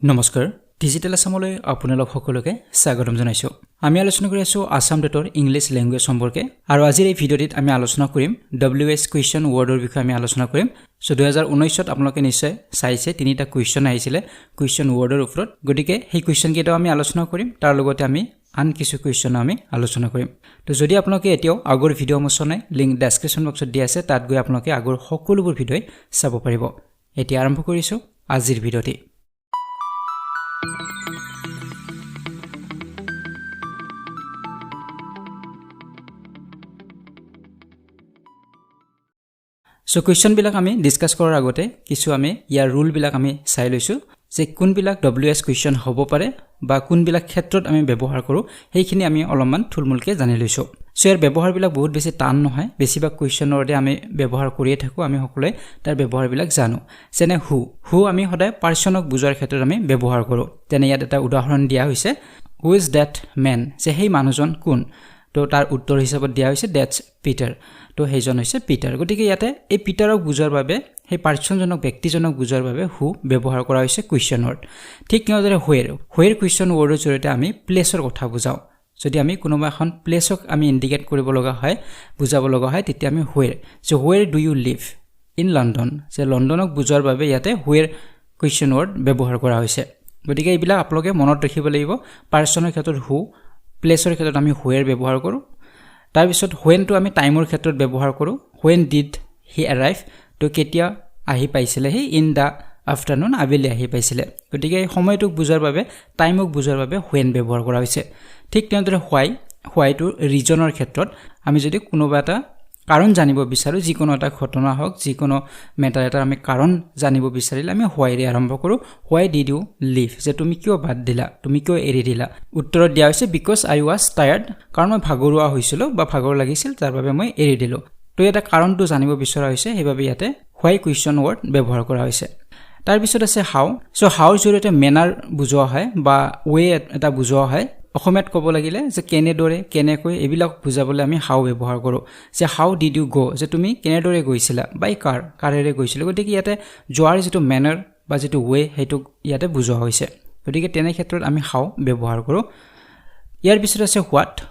নমস্কাৰ ডিজিটেল আসামলৈ আপোনালোক সকলোকে স্বাগতম জনাইছো আমি আলোচনা কৰি আছো আসাম ডেটৰ ইংলিছ ল্যাঙ্গুৱেজ সম্পৰ্কে আৰু আজিৰ এই ভিডিঅ'টিত আমি আলোচনা কৰিম WH কুৱেশ্চন ৱৰ্ডৰ বিষয়ে আমি আলোচনা কৰিম সো 2019 ত আপোনালোকে নিশ্চয় চাইছে তিনিটা কুৱেশ্চন আহিছিল কুৱেশ্চন ৱৰ্ডৰ ওপৰত গতিকে সেই কুৱেশ্চন কেইটা আমি আলোচনা কৰিম তাৰ লগতে আমি আন কিছু কুৱেশ্চন আমি আলোচনা কৰিম তো যদি আপোনালোকে এতিয়াও আগৰ ভিডিঅ' মোৰ সনে লিংক ডেসক্ৰিপচন বক্সত দিয়া আছে তাত গৈ আপোনালোকে আগৰ সকলোবোৰ ভিডিঅ' চাব পাৰিব এতিয়া আৰম্ভ কৰিছো আজিৰ ভিডিঅ'টি সো কোৱেশ্চন বিলাক আমি ডিসকাস কৰাৰ আগতে কিছু আমি ইয়াৰ ৰুল বিলাক আমি চাই লৈছো যে কোন বিলাক WH কোৱেশ্চন হ'ব পাৰে বা কোন বিলাক ক্ষেত্ৰত আমি ব্যৱহাৰ কৰো সেইখিনি আমি অলপমান থুলমুলকে জানি লৈছো সো ইয়াৰ ব্যৱহাৰ বিলাক বহুত বেছি টান নহয় বেছিভাগ কোৱেশ্চনৰতে আমি ব্যৱহাৰ কৰিয়ে থাকো আমি সকলোৱে তাৰ ব্যৱহাৰ বিলাক জানো যেনে হু আমি সদায় পাৰ্সনক বুজাৰ ক্ষেত্ৰত আমি ব্যৱহাৰ কৰো তেনে ইয়াত এটা উদাহৰণ দিয়া হৈছে হু ইজ দ্যাট ম্যান যে সেই মানুহজন কোন তো তাৰ উত্তৰ হিচাপত দিয়া হৈছে দ্যাটস পিটাৰ তো হেজন হৈছে পিটাৰ গতিকে ইয়াতে এই পিটাৰক বুজাৰ বাবে সেই পাৰ্সনজনক ব্যক্তিজনক বুজাৰ বাবে হু ব্যৱহাৰ কৰা হৈছে কোৱেশ্চন ৱৰ্ড ঠিক তেনেদৰে হোৱেৰ কোৱেশ্চন ৱৰ্ডৰ জৰিয়তে আমি প্লেছৰ কথা বুজাও যদি আমি কোনোবা এখন প্লেছক আমি ইন্ডিকেট কৰিব লগা হয় বুজাব লগা হয় তেতিয়া আমি where so where do you live in London যে লণ্ডনক বুজাৰ বাবে ইয়াতে হোৱেৰ কোৱেশ্চন ৱৰ্ড ব্যৱহাৰ কৰা হৈছে গতিকে এইবিলাক আপোনালোকে মনত ৰাখিব লাগিব পাৰ্সনৰ ক্ষেত্ৰত হু প্লেছৰ ক্ষেত্ৰত আমি হোৱেৰ ব্যৱহাৰ কৰো তাৰ পিছত when to আমি টাইমৰ ক্ষেত্ৰত ব্যৱহাৰ কৰো when did he arrive তো কেতিয়া আহি পাইছিলে হে ইন দা আফটাৰনুন আবেলি আহি পাইছিলে গতিকে সময়টোক বুজাৰ বাবে টাইমক বুজাৰ বাবে when ব্যৱহাৰ কৰা হৈছে ঠিক তেনেদৰে why to ৰিজনৰ ক্ষেত্ৰত আমি যদি কোনোবা এটা কাৰণ জানিব বিচাৰো যিকোনো এটা ঘটনা হওক যিকোনো মেটাৰ এটা আমি কাৰণ জানিব বিচাৰিলে আমি why ৰে আৰম্ভ কৰো why did you leave যে তুমি কিয় বাদ দিলা তুমি কিয় এৰি দিলা উত্তৰত দিয়া হৈছে because I was tired কাৰণ মই ভাগৰুৱা হৈছিল বা ভাগৰ লাগিছিল তাৰ বাবে মই এৰি দিলো তো এটা কাৰণটো জানিব বিচৰা হৈছে হেবাবে ইয়াতে why question word ব্যৱহাৰ কৰা হৈছে তাৰ পিছত আছে how সো how জৰিয়তে মেনাৰ বুজোৱা হয় বা way এটা বুজোৱা হয় অসমীয়াত ক'ব লাগিলে যে কেনেদৰে কেনেকৈ এবিলাক বুজাবলৈ আমি হাউ ব্যৱহাৰ কৰো যে হাউ ডিড ইউ গো যে তুমি কেনেদৰে গৈছিলা বাই কাৰেৰে গৈছিলা গতিকে ইয়াতে যোৱাৰ যেটো মেনাৰ বা যেটো ওয়ে হেতু ইয়াতে বুজোৱা হৈছে গতিকে তেনে ক্ষেত্ৰত আমি হাউ ব্যৱহাৰ কৰো ইয়াৰ পিছত আছে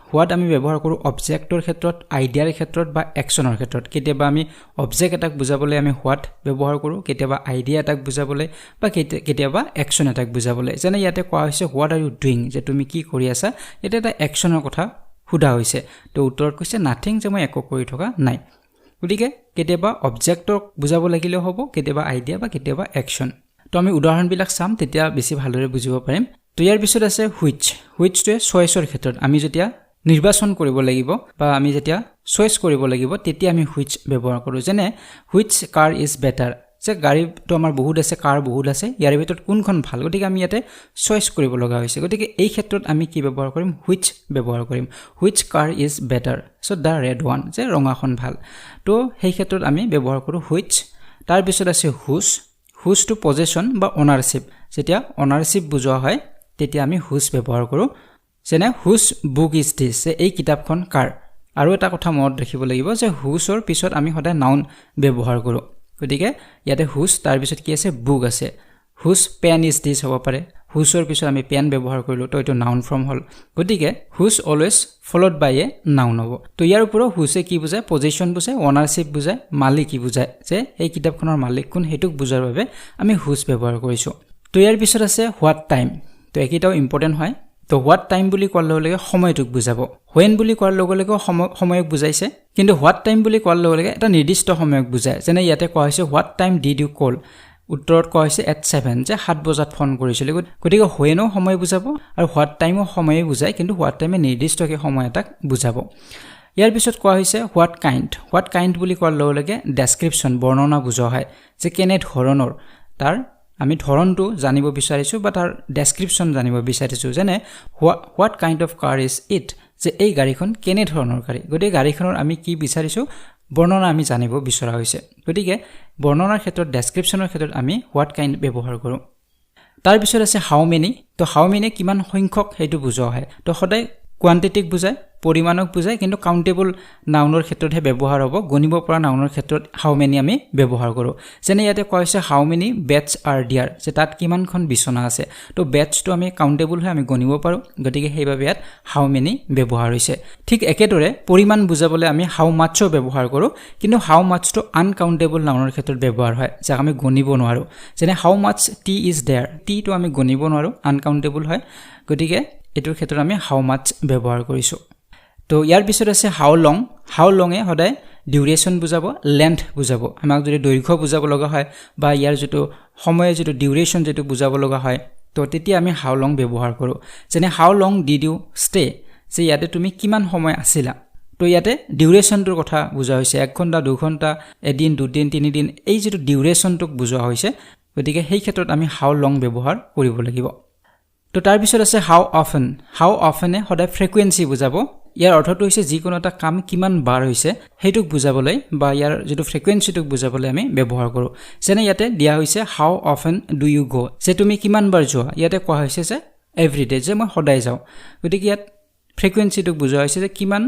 হোৱাট আমি ব্যৱহাৰ কৰো অবজেক্টৰ ক্ষেত্ৰত আইডিয়াৰ ক্ষেত্ৰত বা একচনৰ ক্ষেত্ৰত কেতিয়াবা আমি অবজেক্ট এটাক বুজাবলৈ আমি হোৱাট ব্যৱহাৰ কৰো কেতিয়াবা আইডিয়া এটাক বুজাবলৈ বা কেতিয়াবা একচন এটাক বুজাবলৈ যেনে ইয়াতে কোৱা হৈছে হোৱাট আৰ ইউ ডুইং যে তুমি কি কৰি আছা এটা এটা একচনৰ কথা খুদা হৈছে তো উত্তৰত কৈছে নাথিং যে মই একো কৰি থকা নাই গতিকে কেতিয়াবা অবজেক্টক বুজাব লাগিলে হ'ব কেতিয়াবা আইডিয়া বা কেতিয়াবা একচন তো আমি উদাহৰণ বিলাক চাম তেতিয়া বেছি ভালদৰে বুজিব পাৰিম তো ইয়াৰ পিছত আছে which টো চয়েসৰ ক্ষেত্ৰত আমি যেতিয়া নিৰ্বাচন কৰিব লাগিব বা আমি যেতিয়া চয়েস কৰিব লাগিব তেতিয়া আমি which ব্যৱহাৰ কৰো যেনে which car is better যে গাড়ী তো আমাৰ বহুত আছে কাৰ বহুত আছে ইয়াৰ ভিতৰত কোনখন ভাল গতিকে আমি ইয়াতে চয়েস কৰিব লগা হৈছে গতিকে এই ক্ষেত্ৰত আমি কি ব্যৱহাৰ কৰিম which ব্যৱহাৰ কৰিম which car is better so the red one যে ৰঙাখন ভাল তো সেই ক্ষেত্ৰত আমি ব্যৱহাৰ কৰো which তাৰ পিছত আছে whose to possession বা ownership যেতিয়া ownership বুজোৱা হয় তেতিয়া আমি whose ব্যৱহাৰ কৰো যেনে whose book is this যে এই কিতাপখন কাৰ আৰু এটা কথা মনত ৰাখিব লাগিব যে whoseৰ পিছত আমি সদায় নাউন ব্যৱহাৰ কৰো গতিকে ইয়াতে whose তাৰ পিছত কি আছে book আছে whose pen is this হ'ব পাৰে whoseৰ পিছত আমি পেন ব্যৱহাৰ কৰিলো তো এটো নাউন ফৰ্ম হল গতিকে whose always followed by a noun হ'ব তো ইয়াৰ ওপৰত whose কি বুজায় পজিশন বুজায় ওনাৰশিপ বুজায় মালিক কি বুজায় যে এই কিতাপখনৰ মালিক কোন হেতুক বুজাৰ বাবে আমি whose ব্যৱহাৰ কৰিছো তো ইয়াৰ পিছত আছে what time তো একিটাও ইম্পৰ্টেন্ট হয় তো what time বুলি কোৱাৰ লগে সময়টোক বুজাব when বুলি কোৱাৰ লগে সময়ক বুজাইছে কিন্তু what time বুলি কোৱাৰ লগে এটা নিৰ্দিষ্ট সময়ক বুজায় যেনে ইয়াতে কোৱা হৈছে what time did you call উত্তৰত কোৱা হৈছে at 7 যে 7 বজাত ফোন কৰিছিল গতিকে whenও সময় বুজাব আৰু what timeও সময় বুজায় কিন্তু what time নিৰ্দিষ্টকে সময় এটাক বুজাব ইয়াৰ পিছত কোৱা হৈছে what kind বুলি কোৱাৰ লগে ডেসক্ৰিপচন বৰ্ণনা বুজোৱা হয় যে কেনে ধৰণৰ তাৰ আমি ধৰণটো জানিব বিচাৰিছো বা তাৰ ডেসক্ৰিপচন জানিব বিচাৰিছো যেনে what kind of car is it যে এই গাড়ীখন কেনে ধৰণৰ গাড়ী গতিকে গাড়ীখনৰ আমি কি বিচাৰিছো বৰ্ণনা আমি জানিব বিচৰা হৈছে গতিকে বৰ্ণনাৰ ক্ষেত্ৰত ডেসক্ৰিপচনৰ ক্ষেত্ৰত আমি what kind ব্যৱহাৰ কৰো তাৰ পিছত আছে how many তো how many কিমান সংখ্যক হেতু বুজোৱা হয় তো সদায় কোৱান্টিটিক বুজায় পৰিমাণক বুজায় কিন্তু কাউন্টেবল নাউনৰ ক্ষেত্ৰতহে ব্যৱহাৰ হ'ব গণিব পৰা নাউনৰ ক্ষেত্ৰত হাউ মেনি আমি ব্যৱহাৰ কৰোঁ যেনে ইয়াতে কোৱা হৈছে হাউ মেনি বেডছ আৰ দেয়াৰ যে তাত কিমানখন বিছনা আছে তো বেডছটো আমি কাউন্টেবল হয় আমি গণিব পাৰোঁ গতিকে সেইভাবে ইয়াত হাউ মেনি ব্যৱহাৰ হৈছে ঠিক একেদৰে পৰিমাণ বুজাবলৈ আমি হাউ মাছও ব্যৱহাৰ কৰোঁ কিন্তু হাউ মাছটো আনকাউন্টেবল নাউনৰ ক্ষেত্ৰত ব্যৱহাৰ হয় যাক আমি গণিব নোৱাৰোঁ যেনে how much tea is there টিটো আমি গণিব নোৱাৰোঁ আনকাউন্টেবল হয় গতিকে এটোৰ ক্ষেত্ৰত আমি হাউ মাছ ব্যৱহাৰ কৰিছোঁ তো ইয়াৰ পিছত আছে হাউ লঙে সদায় ডিউৰেশ্যন বুজাব লেন্থ বুজাব আমাক যদি দৈৰ্ঘ্য বুজাব লগা হয় বা ইয়াৰ যেটো সময় যেটো ডিউৰেশ্যন যেটো বুজাব লগা হয় তো তেতিয়া আমি হাউ লং ব্যৱহাৰ কৰোঁ যেনে হাউ লং ডিড ইউ ষ্টে যে ইয়াতে তুমি কিমান সময় আছিলা তো ইয়াতে ডিউৰেশ্যনটোৰ কথা বুজা হৈছে 1 ঘণ্টা 2 ঘণ্টা এদিন দুদিন তিনিদিন এই যেটো ডিউৰেশ্যনটোক বুজোৱা হৈছে গতিকে সেই ক্ষেত্ৰত আমি হাউ লং ব্যৱহাৰ কৰিব লাগিব তো তাৰ পিছত আছে হাউ অফেনে সদায় ফ্ৰিকুৱেন্সি বুজাব ইয়াৰ অৰ্থটো হৈছে যিকোনো এটা কাম কিমান বাৰ হৈছে হেতুক বুজাবলৈ বা ইয়াৰ যেটো ফ্ৰিকুৱেন্সিটোক বুজাবলৈ আমি ব্যৱহাৰ কৰোঁ যেনে ইয়াতে দিয়া হৈছে হাউ অফেন ডু ইউ গো যে তুমি কিমান বাৰ যোৱা ইয়াতে কোৱা হৈছে যে এভৰিডে যে মই সদায় যাওঁ গতিকে ইয়াত ফ্ৰিকুৱেন্সিটোক বুজোৱা হৈছে যে কিমান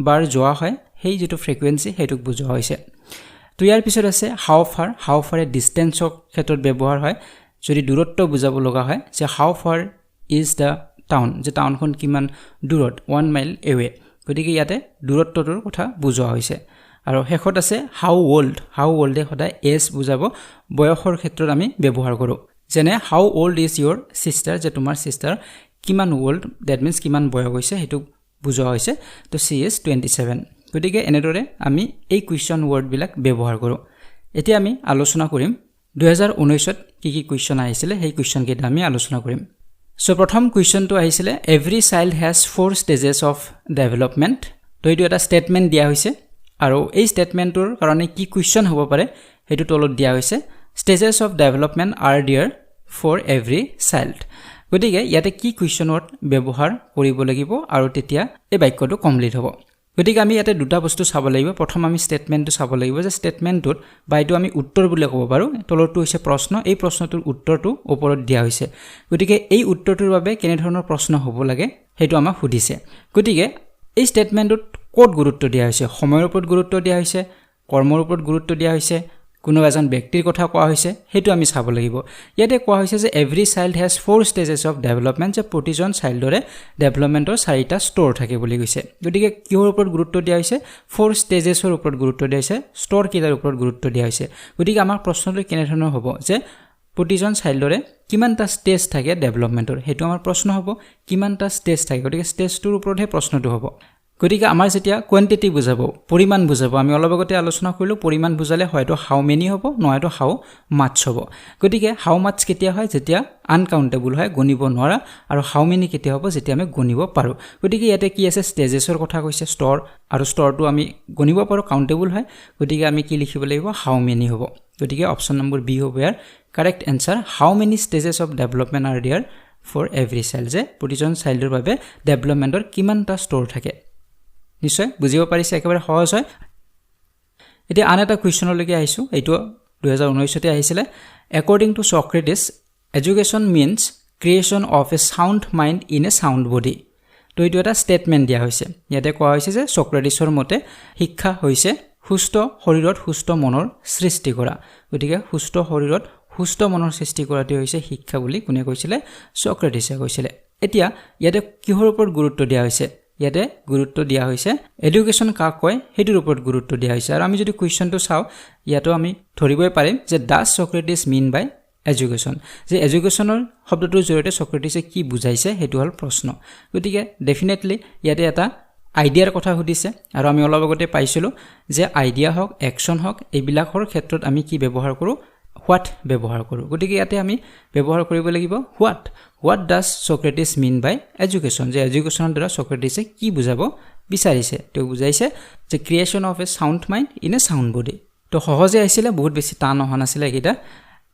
বাৰ যোৱা হয় সেই যেটো ফ্ৰিকুৱেন্সি হেতুক বুজোৱা হৈছে তো ইয়াৰ পিছত আছে হাউ ফাৰ ডিসটেন্সৰ ক্ষেত্ৰত ব্যৱহাৰ হয় যদি দূৰত্ব বুজাব লগা হয় যে হাউ ফাৰ ইজ দা টাউন যে টাউনখন কিমান দূৰত 1 মাইল এৱে গতিকে ইয়াতে দূৰত্বটোৰ কথা বুজোৱা হৈছে আৰু শেষত আছে হাউ ওল্ডে সদায় এজ বুজাব বয়সৰ ক্ষেত্ৰত আমি ব্যৱহাৰ কৰোঁ যেনে হাউ ওল্ড ইজ ইয়োৰ সিস্টাৰ যে তোমাৰ সিস্টাৰ কিমান ওল্ড দ্যাট মিন্স কিমান বয়স হৈছে হেতু বুজোৱা হৈছে তো সি ইজ 27 গতিকে এনেদৰে আমি এই কুৱেশ্যন ওয়াৰ্ড বিলাক ব্যৱহাৰ কৰোঁ এতিয়া আমি আলোচনা কৰিম 2019ত কি কি কুৱেশ্যন আহিছিলে সেই কুৱেশ্যন কেইটা আমি আলোচনা কৰিম So প্ৰথম কুৱেশ্যনটো আহিছিলে every child has 4 stages of development তো এইটো এটা স্টেটমেন্ট দিয়া হৈছে আৰু এই স্টেটমেন্টৰ কাৰণে কি কুৱেশ্যন হ'ব পাৰে হেতু তলত দিয়া হৈছে stages of development are there for every child গতিকে ইয়াতে কি কুৱেশ্যনত ব্যৱহাৰ কৰিব লাগিব আৰু তেতিয়া এই বাক্যটো কমপ্লিট হ'ব গতিকে আমি ইয়াতে দুটা বস্তু চাব লাগিব প্ৰথম আমি স্টেটমেন্টটো চাব লাগিব যে স্টেটমেন্টটোত বাইটো আমি উত্তৰ বুলি ক'ব পাৰো তলৰটো হৈছে প্ৰশ্ন এই প্ৰশ্নটোৰ উত্তৰটো ওপৰত দিয়া হৈছে গতিকে এই উত্তৰটোৰ বাবে কেনে ধৰণৰ প্ৰশ্ন হ'ব লাগে হেতু আমাক সুধিছে গতিকে এই স্টেটমেন্টত কোড গুৰুত্ব দিয়া হৈছে সময়ৰ ওপৰত গুৰুত্ব দিয়া হৈছে কৰ্মৰ ওপৰত গুৰুত্ব দিয়া হৈছে কোনো এজন ব্যক্তিৰ কথা কোৱা হৈছে হেতু আমি চাব লাগিব ইয়াতে কোৱা হৈছে যে every child has 4 stages of development যে প্ৰতিজন চাইল্ডৰে ডেভেলপমেন্টৰ 4টা স্তৰ থাকে বুলি কৈছে গতিকে কিহৰ ওপৰত গুৰুত্ব দিয়া হৈছে 4 stagesৰ ওপৰত গুৰুত্ব দিয়া হৈছে স্তৰ কিটাৰ ওপৰত গুৰুত্ব দিয়া হৈছে গতিকে আমাৰ প্ৰশ্নটো কেনে ধৰণৰ হ'ব যে প্ৰতিজন চাইল্ডৰে কিমানটা স্টেজ থাকে ডেভেলপমেন্টৰ হেতু আমাৰ প্ৰশ্ন হ'ব কিমানটা স্টেজ থাকে গতিকে স্টেজটোৰ ওপৰতহে প্ৰশ্নটো হ'ব গতিকে আমাৰ যেতিয়া কোয়ান্টিটি বুজাব পৰিমাণ বুজাব আমি অলপ আগতে আলোচনা কৰিলো পৰিমাণ বুজালে হয়তো হাউ মেনি হ'ব নহয়তো হাউ মাছ হ'ব গতিকে হাউ মাছ কেতিয়া হয় যেতিয়া আনকাউন্টেবল হয় গণিব নোৱাৰা আৰু হাউ মেনি কেতিয়া হ'ব যেতিয়া আমি গণিব পাৰো গতিকে ইয়াতে কি আছে স্টেজেছৰ কথা কৈছে স্তৰ আৰু স্তৰটো আমি গণিব পাৰো কাউন্টেবল হয় গতিকে আমি কি লিখিব লাগিব হাউ মেনি হ'ব গতিকে অপচন নম্বৰ বি হ'ব ইয়াৰ correct answer how many stages of development are there for every child যে প্ৰতিজন চাইল্ডৰ বাবে ডেভেলপমেন্টৰ কিমানটা স্তৰ থাকে নিশ্চয় বুজিব পাৰিছে একেবাৰে সহজ হয় এতিয়া আন এটা কুৱেশ্যনলৈকে আহিছো এইটো 2019 তে আহিছিলে according to Socrates education means creation of a sound mind in a sound body তো এইটো এটা স্টেটমেন্ট দিয়া হৈছে ইয়াতে কোৱা হৈছে যে সক্ৰেটিছৰ মতে শিক্ষা হৈছে সুস্থ শৰীৰত সুস্থ মনৰ সৃষ্টি কৰা গতিকে সুস্থ শৰীৰত সুস্থ মনৰ সৃষ্টি কৰাটো হৈছে শিক্ষা বুলি কোনে কৈছিলে সক্ৰেটিছে কৈছিলে এতিয়া ইয়াতে কিহৰ ওপৰত গুৰুত্ব দিয়া হৈছে ইয়াতে গুৰুত্ব দিয়া হৈছে এডুকেশ্যন কাক কয় হেতুৰ ওপৰত গুৰুত্ব দিয়া হৈছে আৰু আমি যদি কুৱেশ্যনটো চাও ইয়াতো আমি ধৰিবই পাৰিম যে does Socrates mean by education যে এডুকেশ্যনৰ শব্দটোৰ জৰিয়তে সক্ৰেটিছে কি বুজাইছে হেতু হল প্ৰশ্ন গতিকে ডেফিনেটলি ইয়াতে এটা আইডিয়াৰ কথা সুধিছে আৰু আমি অলপ আগতে পাইছিলো যে আইডিয়া হক একচন হক এইবিলাকৰ ক্ষেত্ৰত আমি কি ব্যৱহাৰ কৰো হোৱাট ব্যৱহাৰ কৰো গতিকে ইয়াতে আমি ব্যৱহাৰ কৰিব লাগিব what does Socrates mean by education যে এডুকেশ্যনৰ দ্বাৰা সক্ৰেটিছে কি বুজাব বিচাৰিছে তেওঁ বুজাইছে যে creation of a sound mind in a sound body তো সহজে আহিছিলে বহুত বেছি টান নহা নাছিলে এটা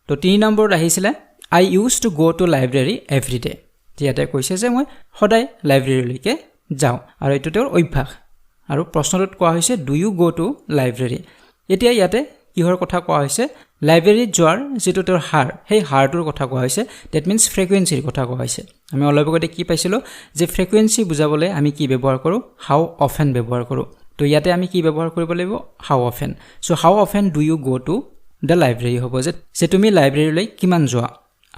তো 3 নম্বৰত আহিছিলে I use to go to library every day ইয়াতে কৈছে যে মই সদায় লাইব্ৰেৰীলৈকে যাওঁ আৰু এটো তেওঁৰ অভ্যাস আৰু প্ৰশ্নটোত কোৱা হৈছে do you go to library এতিয়া ইয়াতে কিহৰ কথা কোৱা হৈছে লাইব্ৰেৰীত যোৱাৰ যেটো তেওঁৰ হাৰ সেই হাৰটোৰ কথা কোৱা হৈছে দ্যাট মিন্স ফ্ৰিকুৱেন্সিৰ কথা কোৱা হৈছে আমি অলপ আগতে কি পাইছিলো যে ফ্ৰিকুৱেন্সি বুজাবলৈ আমি কি ব্যৱহাৰ কৰো হাউ অফেন ব্যৱহাৰ কৰো তো ইয়াতে আমি কি ব্যৱহাৰ কৰিব লাগিব how often so how often do you go to the library হ'ব যে তুমি লাইব্ৰেৰীলৈ কিমান যোৱা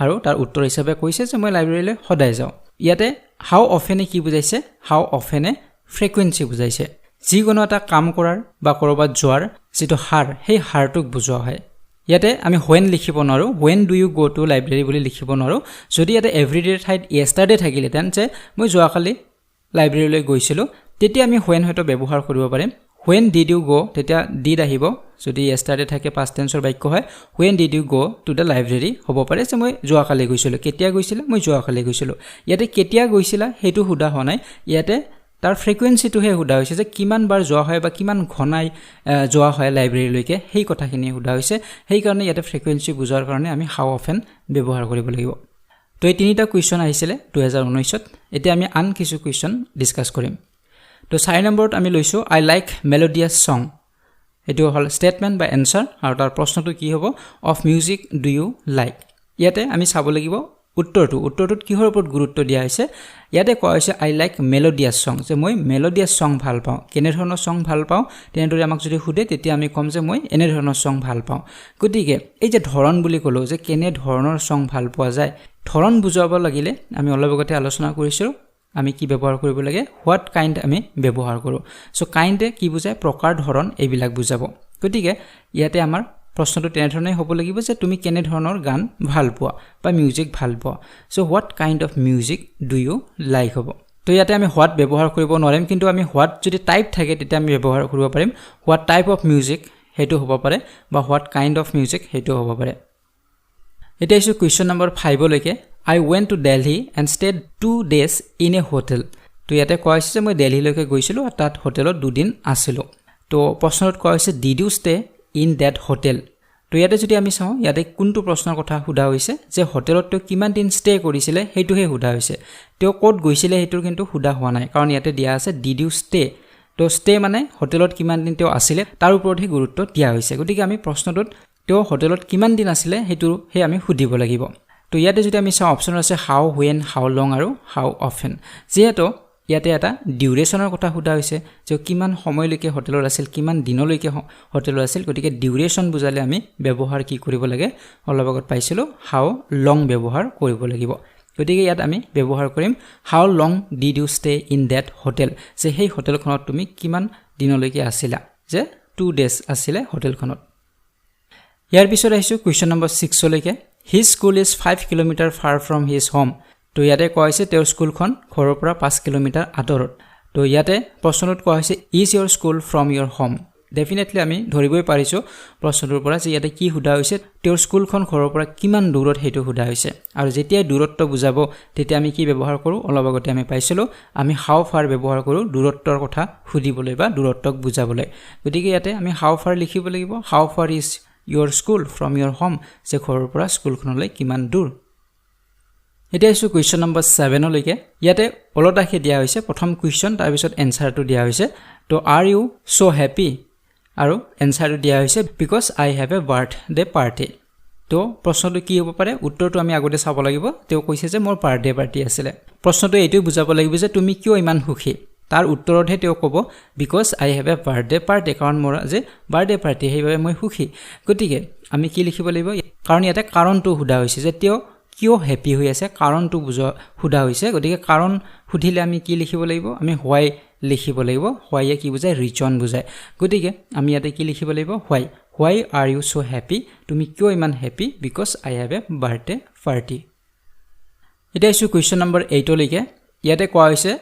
আৰু তাৰ উত্তৰ হিচাপে কৈছে যে মই লাইব্ৰেৰীলৈ সদায় যাওঁ ইয়াতে হাউ অফেনে কি বুজাইছে হাউ অফেনে ফ্ৰিকুৱেন্সি বুজাইছে যিকোনো এটা কাম কৰাৰ বা কৰবাত যোৱাৰ যেটো হাৰ সেই হাৰটোক বুজোৱা হয় ইয়াতে আমি when লিখিব নোৱাৰো when do you go to library বুলি লিখিব নোৱাৰো যদি ইয়াতে এভৰিডে ঠাইত yesterday থাকিলে তেন যে মই যোৱাকালি লাইব্ৰেৰীলৈ গৈছিলো তেতিয়া আমি when হয়তো ব্যৱহাৰ কৰিব পাৰিম when did you go তেতিয়া did আহিব যদি yesterday থাকে past tenseৰ বাক্য হয় when did you go to the library হ'ব পাৰে যে মই যোৱাকালি গৈছিলো কেতিয়া গৈছিলা মই যোৱাকালি গৈছিলো ইয়াতে কেতিয়া গৈছিলা হেতু হুদা হোৱা নাই ইয়াতে তাৰ ফ্ৰিকুৱেন্সিটোহে হুদা হৈছে যে কিমান বাৰ যোৱা হয় বা কিমান ঘনাই যোৱা হয় লাইব্ৰেৰীলৈকে সেই কথাখিনি হুদা হৈছে সেই কাৰণে ইয়াতে ফ্ৰিকুৱেন্সি বুজাৰ কাৰণে আমি হাউ অফেন ব্যৱহাৰ কৰিব লাগিব তো এই তিনিটা কোৱেশ্চন আহিছিলে 2019ত এতিয়া আমি আন কিছু কোৱেশ্চন ডিসকাস কৰিম তো 4 নম্বৰত আমি লৈছো আই লাইক মেলোডিয়াছ সং এটো হল স্টেটমেন্ট বা এনসাৰ আৰু তাৰ প্ৰশ্নটো কি হ'ব of music do you like ইয়াতে আমি চাব লাগিব উত্তৰটোত কিহৰ ওপৰত গুৰুত্ব দিয়া হৈছে ইয়াতে কোৱা হৈছে আই লাইক মেলোডিয়াছ সং যে মই মেলোডিয়াছ সং ভাল পাওঁ কেনে ধৰণৰ সং ভাল পাওঁ তেনেদৰে আমাক যদি খুদে তেতিয়া আমি কম যে মই এনে ধৰণৰ সং ভাল পাওঁ গতিকে এই যে ধৰণ বুলি কলো যে কেনে ধৰণৰ সং ভাল পোৱা যায় ধৰণ বুজাব লাগিলে আমি অলপ আগতে আলোচনা কৰিছিলো আমি কি ব্যৱহাৰ কৰিব লাগে হোৱাট কাইন্ড আমি ব্যৱহাৰ কৰো সো কাইন্ডে কি বুজায় প্ৰকাৰ ধৰণ এইবিলাক বুজাব গতিকে ইয়াতে আমাৰ প্ৰশ্নটো তেনেধৰণে হ'ব লাগিব যে তুমি কেনে ধৰণৰ গান ভাল পোৱা বা মিউজিক ভাল পোৱা so what kind of music do you like হ'ব তো ইয়াতে আমি হোৱাট ব্যৱহাৰ কৰিব নোৱাৰিম কিন্তু আমি হোৱাট যদি টাইপ থাকে তেতিয়া আমি ব্যৱহাৰ কৰিব পাৰিম হোৱাট টাইপ অফ মিউজিক হেতু হ'ব পাৰে বা হোৱাট কাইন্ড অফ মিউজিক হেতু হ'ব পাৰে এতিয়া ইছু কোৱেশ্চন নম্বৰ 5 লৈকে I went to Delhi and stayed 2 days in a hotel তো ইয়াতে কোৱা হৈছে যে মই দিল্লীলৈকে গৈছিলো আৰু তাত হোটেলত 2 দিন আছিলো তো প্ৰশ্নত কোৱা হৈছে did you stay in that hotel তো ইয়াতে যদি আমি চাওঁ ইয়াতে কোনটো প্ৰশ্নৰ কথা হুদা হৈছে যে হোটেলত তো কিমান দিন ষ্টে কৰিছিলে হেতুহে হুদা হৈছে তেও কোড গৈছিলে হেতুৰ কিন্তু হুদা হোৱা নাই কাৰণ ইয়াতে দিয়া আছে did you stay তো ষ্টে মানে হোটেলত কিমান দিন তেও আছিলে তাৰ ওপৰতহে গুৰুত্ব দিয়া হৈছে গতিকে আমি প্ৰশ্নটোত তেও হোটেলত কিমান দিন আছিলে হেতু হে আমি হুদিব লাগিব তো ইয়াতে যদি আমি চাওঁ অপচন আছে হাউ when হাউ লং আৰু হাউ অফেন যেহেতু ইয়াতে এটা ডিউৰেচনৰ কথা হুদা হৈছে যে কিমান সময়লৈকে হোটেলত আছিল কিমান দিনলৈকে হোটেলত আছিল গতিকে ডিউৰেচন বুজালে আমি ব্যৱহাৰ কি কৰিব লাগে অলপ আগত পাইছিলো হাউ লং ব্যৱহাৰ কৰিব লাগিব গতিকে ইয়াত আমি ব্যৱহাৰ কৰিম how long did you stay in that hotel যে সেই হোটেলখনত তুমি কিমান দিনলৈকে আছিলা যে 2 ডেজ আছিলে হোটেলখনত ইয়াৰ পিছত আহিছো কোৱেশ্চন নম্বৰ 6 লৈকে His school is 5 kilometer far from his home. তো ইয়াতে কোৱা হৈছে তেওঁৰ স্কুলখন ঘৰৰ পৰা 5 কিলোমিটাৰ আঁতৰত তো ইয়াতে প্ৰশ্নটোত কোৱা হৈছে is your school from your home definitely আমি ধৰিবই পাৰিছো প্ৰশ্নটোৰ পৰা যে ইয়াতে কি হুদা হৈছে তেওঁৰ স্কুলখন ঘৰৰ পৰা কিমান দূৰত হেতু হুদা হৈছে আৰু যেতিয়া দূৰত্ব বুজাব তেতিয়া আমি কি ব্যৱহাৰ কৰো অলপ আগতে আমি পাইছিলো আমি হাউ ফাৰ ব্যৱহাৰ কৰো দূৰত্বৰ কথা হুদিবলৈ বা দূৰত্বক বুজাবলৈ গতিকে ইয়াতে আমি হাউ ফাৰ লিখিব লাগিব হাউ ফাৰ is your school from your home যে ঘৰৰ পৰা স্কুলখনলৈ কিমান দূৰ এটা ইছু কোৱেশ্চন নম্বৰ 7 লৈকে ইয়াতে অলটাকে দিয়া হৈছে প্ৰথম কোৱেশ্চন তাৰ পিছত এনসাৰটো দিয়া হৈছে তো আৰ ইউ সো হ্যাপি আৰু এনসাৰটো দিয়া হৈছে because I have a birthday party তো প্ৰশ্নটো কি হ'ব পাৰে উত্তৰটো আমি আগতে চাব লাগিব তেও কৈছে যে মোৰ বাৰ্থডে পাৰ্টি আছিল প্ৰশ্নটো এইটো বুজাব লাগিব যে তুমি কিয় ইমান সুখী তাৰ উত্তৰতহে তেও ক'ব because I have a birthday party কাৰণ মোৰ যে বাৰ্থডে পাৰ্টি সেইবাবে মই সুখী গতিকে আমি কি লিখিব লাগিব কাৰণ ইয়াতে কাৰণটো হুদা হৈছে যে তেও কিয় হ্যাপি হৈ আছে কাৰণটো হুদা হৈছে গতিকে কাৰণ সুধিলে আমি কি লিখিব লাগিব আমি হোৱাই লিখিব লাগিব হোৱাইয়ে কি বুজায় ৰিজন বুজায় গতিকে আমি ইয়াতে কি লিখিব লাগিব হোৱাই আৰ ইউ সো হ্যাপি তুমি কিয় ইমান happy because I have a birthday party এটা ইছু কোৱেশ্চন নম্বৰ 8 লৈকে ইয়াতে কোৱা হৈছে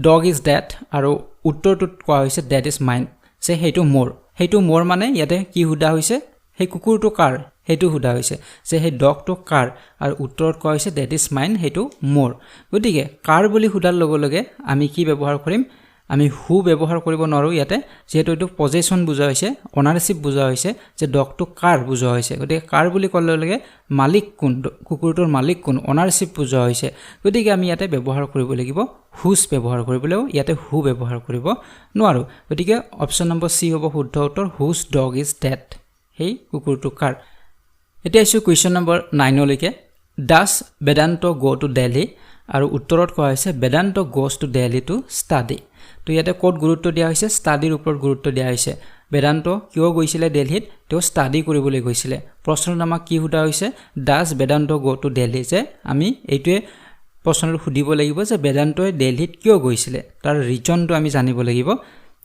dog is that আৰু উত্তৰটোত কোৱা হৈছে that is mine যে হেতু মোৰ মানে ইয়াতে কি হুদা হৈছে হে কুকুৰটো কাৰ হেতু হুদা হৈছে যে হে ডগটো কাৰ আৰু উত্তৰত কোৱা হৈছে that is mine হেতু মোৰ গতিকে কাৰ বুলি হুদাৰ লগে লগে আমি কি ব্যৱহাৰ কৰিম আমি হু ব্যৱহাৰ কৰিব নোৱাৰো ইয়াতে যেহেতু এটো পজেশন বুজা হৈছে অনাৰশিপ বুজা হৈছে যে ডগটো কাৰ বুজা হৈছে গতিকে কাৰ বুলি ক'লে লগে মালিক কোন কুকুৰটোৰ মালিক কোন অনাৰশিপ বুজা হৈছে গতিকে আমি ইয়াতে ব্যৱহাৰ কৰিব লাগিব হুজ ব্যৱহাৰ কৰিবলেও ইয়াতে হু ব্যৱহাৰ কৰিব নোৱাৰো গতিকে অপচন নম্বৰ সি হ'ব শুদ্ধ উত্তৰ হুজ ডগ ইজ দ্যাট হেই কুকুৰটো কাৰ এতিয়া আছো কুৱেশ্যন নম্বৰ 9 লৈকে does Vedanta go to Delhi আৰু উত্তৰত কোৱা হৈছে Vedanta goes to Delhi to study তো ইয়াতে ক'ত গুৰুত্ব দিয়া হৈছে ষ্টাডিৰ ওপৰত গুৰুত্ব দিয়া হৈছে বেদান্ত কিয় গৈছিলে দিল্লীত তেওঁ ষ্টাডি কৰিবলৈ গৈছিলে প্ৰশ্নত আমাক কি সোধা হৈছে does Vedanta go to Delhi যে আমি এইটোৱে প্ৰশ্নটো সুধিব লাগিব যে বেদান্তই দিল্লীত কিয় গৈছিলে তাৰ ৰিজনটো আমি জানিব লাগিব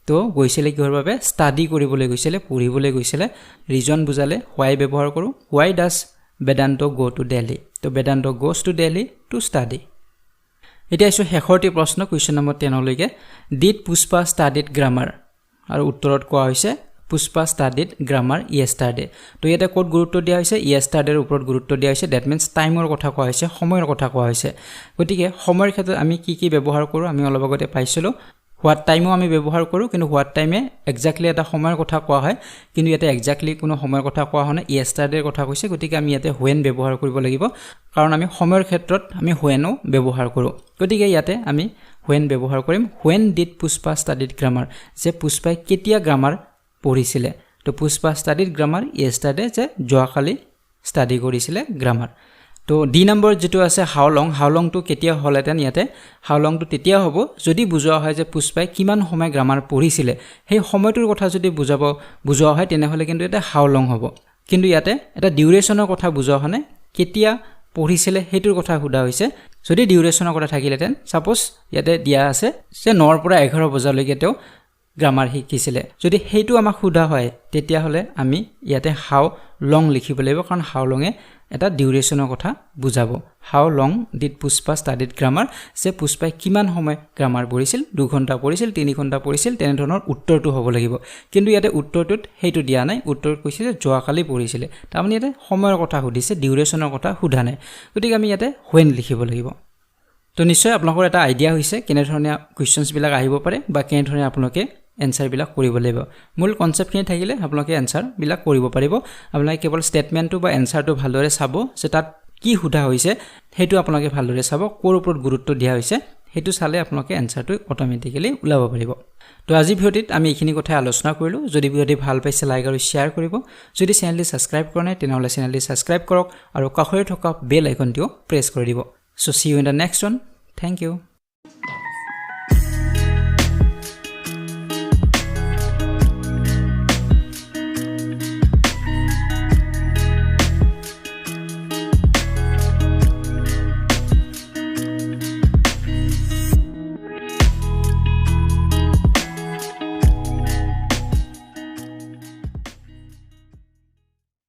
তো গৈছিলে কিহৰ বাবে ষ্টাডি কৰিবলৈ গৈছিলে পঢ়িবলৈ গৈছিলে ৰিজন বুজালে হোৱাই ব্যৱহাৰ কৰো why does Vedanta go to Delhi তো Vedanta goes to Delhi to study এতিয়া আছো শেষৰটি প্ৰশ্ন কুৱেশ্যন নম্বৰ 10 লৈকে ডিড পুষ্পা ষ্টাডিড গ্ৰামাৰ আৰু উত্তৰত কোৱা হৈছে পুষ্পা ষ্টাডিড গ্ৰামাৰ ইয়েষ্টাৰডে তো ইয়াতে ক'ত গুৰুত্ব দিয়া হৈছে ইয়েষ্টাৰডেৰ ওপৰত গুৰুত্ব দিয়া হৈছে দ্যাট মিন্স টাইমৰ কথা কোৱা হৈছে সময়ৰ কথা কোৱা হৈছে গতিকে সময়ৰ ক্ষেত্ৰত আমি কি ব্যৱহাৰ কৰোঁ আমি অলপ আগতে পাইছিলো হোৱাট টাইমও আমি ব্যৱহাৰ কৰোঁ কিন্তু হোৱাট টাইমে এক্স্যাক্টলি এটা সময়ৰ কথা কোৱা হয় কিন্তু ইয়াতে এক্স্যাক্টলি কোনো সময়ৰ কথা কোৱা হোৱা নাই ইয়েষ্টাৰডেৰ কথা কৈছে গতিকে আমি ইয়াতে হোৱেন ব্যৱহাৰ কৰিব লাগিব কাৰণ আমি সময়ৰ ক্ষেত্ৰত আমি হোৱেনো ব্যৱহাৰ কৰোঁ গতিকে ইয়াতে আমি হোৱেন ব্যৱহাৰ কৰিম when did Pushpa studied grammar যে পুষ্পাই কেতিয়া গ্ৰামাৰ পঢ়িছিলে তো পুষ্পা ষ্টাডিড গ্ৰামাৰ ইয়েষ্টাৰডে যে যোৱাকালি ষ্টাডি কৰিছিলে গ্ৰামাৰ তো ডি নম্বৰ যেটো আছে হাউ লং টু কেতিয়া হলেতেন ইয়াতে হাউ লং টু তেতিয়া হ'ব যদি বুজোৱা হয় যে পুষ্পাই কিমান সময় গ্ৰামাৰ পঢ়িছিলে সেই সময়টোৰ কথা যদি বুজোৱা হয় তেনেহলে কিন্তু এটা হাউ লং হ'ব কিন্তু ইয়াতে এটা ডিউৰেচনৰ কথা বুজোৱা হনে কেতিয়া পঢ়িছিলে হেতুৰ কথা সোধা হৈছে যদি ডিউৰেচনৰ কথা থাকিলেতেন সাপোজ ইয়াতে দিয়া আছে যে 9 পৰা 11 বজালৈকে তেও গ্ৰামাৰ শিকিছিলে যদি হেতু আমাক সোধা হয় তেতিয়া হলে আমি ইয়াতে হাউ লং লিখিব লাগিব কাৰণ হাউ লংয়ে এটা ডিউৰেচনৰ কথা বুজাব হাউ long did Pushpa studied grammar যে পুষ্পাই কিমান সময় গ্ৰামাৰ পঢ়িছিল 2 ঘণ্টা পঢ়িছিল 3 ঘণ্টা পঢ়িছিল তেনে ধৰণৰ উত্তৰটো হ'ব লাগিব কিন্তু ইয়াতে উত্তৰটোত হেতু দিয়া নাই উত্তৰত কৈছে যে যোৱাকালি পঢ়িছিলে তাৰমানে ইয়াতে সময়ৰ কথা সুধিছে ডিউৰেচনৰ কথা সোধা নাই গতিকে আমি ইয়াতে হোৱেন লিখিব লাগিব তো নিশ্চয় আপোনালোকৰ এটা আইডিয়া হৈছে কেনে ধৰণৰ কোৱেশ্চনছ বিলাক আহিব পাৰে বা কেনে ধৰণে আপোনালোকে এনসাৰ বিলাক কৰিব লাগিব মূল কনসেপ্টখিনি থাকিলে আপোনালোকে এনসাৰ বিলাক কৰিব পাৰিব আপোনালোকে কেৱল ষ্টেটমেন্টটো বা এনসাৰটো ভালদৰে চাব যে তাত কি সোধা হৈছে হেতু আপোনালোকে ভালদৰে চাব কোৰ ওপৰত গুৰুত্ব দিয়া হৈছে হেতু চালে আপোনালোকে এনসাৰটো অটোমেটিক্যালি উলাব পাৰিব তো আজি ভিডিওটিত আমি এইখিনি কথা আলোচনা কৰিলো যদি ভিডিওটি ভাল পাইছে লাইক আৰু শেয়াৰ কৰিব যদি চেনেলটি সাবস্ক্ৰাইব কৰা নাই তেনেহলে চেনেলটি সাবস্ক্ৰাইব কৰক আৰু কাষৰে থকা বেল আইকনটিও প্ৰেছ কৰি দিব so see you in the next one thank U